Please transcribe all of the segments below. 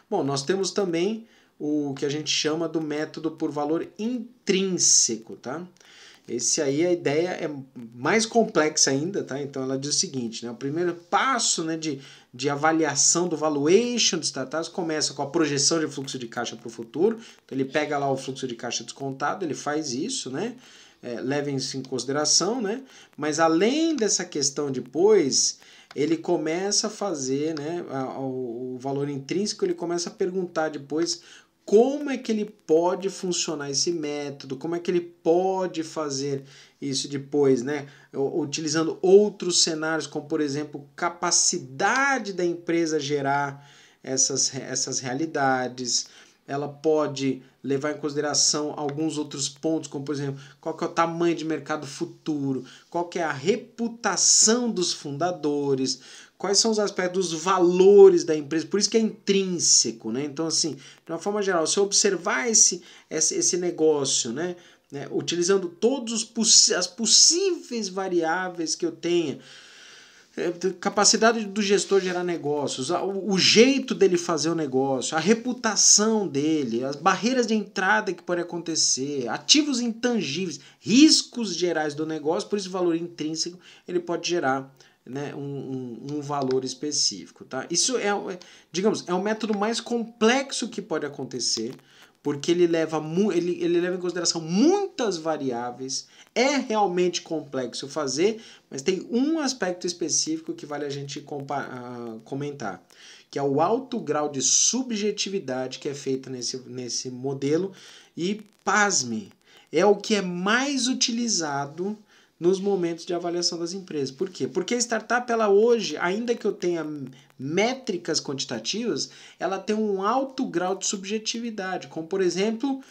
Bom, nós temos também o que a gente chama do método por valor intrínseco, tá? Esse aí a ideia é mais complexa ainda, tá? Então ela diz o seguinte, né? O primeiro passo, né, de avaliação do valuation de startups começa com a projeção de fluxo de caixa para o futuro. Então ele pega lá o fluxo de caixa descontado, ele faz isso, né? Leva isso em consideração, né? Mas além dessa questão depois, ele começa a fazer, né, o valor intrínseco, ele começa a perguntar depois como é que ele pode funcionar esse método, como é que ele pode fazer isso depois, né? Utilizando outros cenários, como por exemplo, capacidade da empresa gerar essas realidades. Ela pode levar em consideração alguns outros pontos, como por exemplo, qual que é o tamanho de mercado futuro, qual que é a reputação dos fundadores, quais são os aspectos dos valores da empresa, por isso que é intrínseco, né? Então, assim, de uma forma geral, se eu observar esse negócio, né, utilizando todas as possíveis variáveis que eu tenha, capacidade do gestor gerar negócios, o jeito dele fazer o negócio, a reputação dele, as barreiras de entrada que pode acontecer, ativos intangíveis, riscos gerais do negócio, por isso o valor intrínseco ele pode gerar, né, um valor específico. Tá? Isso digamos, é o método mais complexo que pode acontecer, porque ele leva em consideração muitas variáveis, é realmente complexo fazer, mas tem um aspecto específico que vale a gente comentar, que é o alto grau de subjetividade que é feita nesse modelo e, pasme, é o que é mais utilizado nos momentos de avaliação das empresas. Por quê? Porque a startup, ela hoje, ainda que eu tenha métricas quantitativas, ela tem um alto grau de subjetividade, como por exemplo,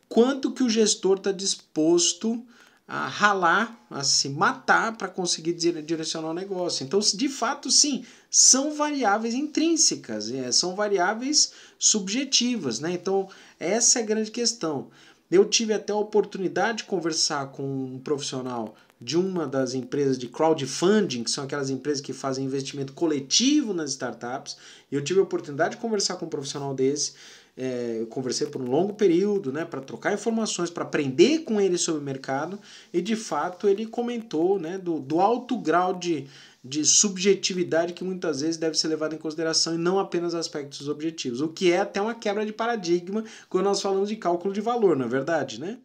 quanto que o gestor está disposto a ralar, a se matar para conseguir direcionar o negócio. Então, de fato, sim, são variáveis intrínsecas, são variáveis subjetivas, né? Então, essa é a grande questão. Eu tive até a oportunidade de conversar com um profissional de uma das empresas de crowdfunding, que são aquelas empresas que fazem investimento coletivo nas startups, e eu tive a oportunidade de conversar com um profissional desse. Eu conversei por um longo período, né, para trocar informações, para aprender com ele sobre o mercado, e de fato ele comentou, né, do alto grau de subjetividade que muitas vezes deve ser levado em consideração e não apenas aspectos objetivos, o que é até uma quebra de paradigma quando nós falamos de cálculo de valor, não é verdade, né?